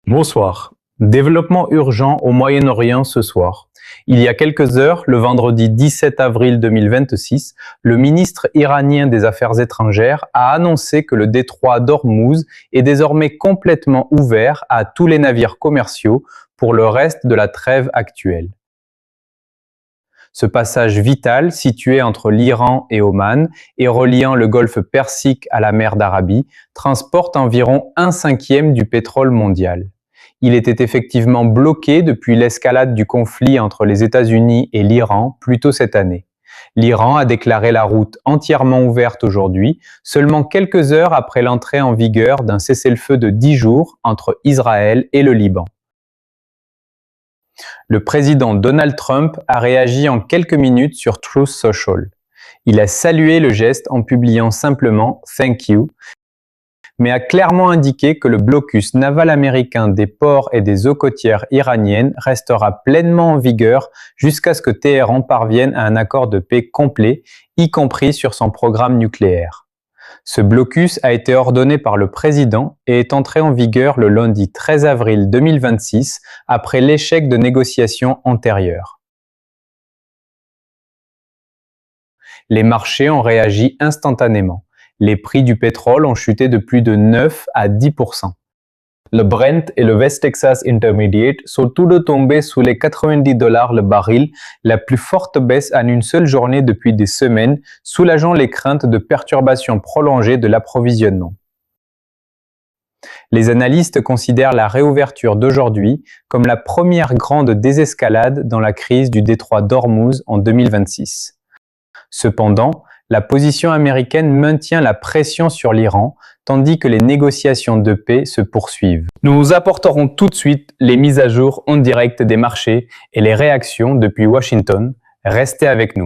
Bonsoir. Développement urgent au Moyen-Orient ce soir. Il y a quelques heures, le vendredi 17 avril 2026, le ministre iranien des Affaires étrangères a annoncé que le détroit d'Ormuz est désormais complètement ouvert à tous les navires commerciaux pour le reste de la trêve actuelle. Ce passage vital, situé entre l'Iran et Oman et reliant le golfe Persique à la mer d'Arabie, transporte environ 1/5 du pétrole mondial. Il était effectivement bloqué depuis l'escalade du conflit entre les États-Unis et l'Iran plus tôt cette année. L'Iran a déclaré la route entièrement ouverte aujourd'hui, seulement quelques heures après l'entrée en vigueur d'un cessez-le-feu de 10 jours entre Israël et le Liban. Le président Donald Trump a réagi en quelques minutes sur Truth Social. Il a salué le geste en publiant simplement « Thank you », mais a clairement indiqué que le blocus naval américain des ports et des eaux côtières iraniennes restera pleinement en vigueur jusqu'à ce que Téhéran parvienne à un accord de paix complet, y compris sur son programme nucléaire. Ce blocus a été ordonné par le président et est entré en vigueur le lundi 13 avril 2026 après l'échec de négociations antérieures. Les marchés ont réagi instantanément. Les prix du pétrole ont chuté de plus de 9 à 10%. Le Brent et le West Texas Intermediate sont tous deux tombés sous les $90 le baril, la plus forte baisse en une seule journée depuis des semaines, soulageant les craintes de perturbations prolongées de l'approvisionnement. Les analystes considèrent la réouverture d'aujourd'hui comme la première grande désescalade dans la crise du détroit d'Ormuz en 2026. Cependant, la position américaine maintient la pression sur l'Iran, tandis que les négociations de paix se poursuivent. Nous vous apporterons tout de suite les mises à jour en direct des marchés et les réactions depuis Washington. Restez avec nous.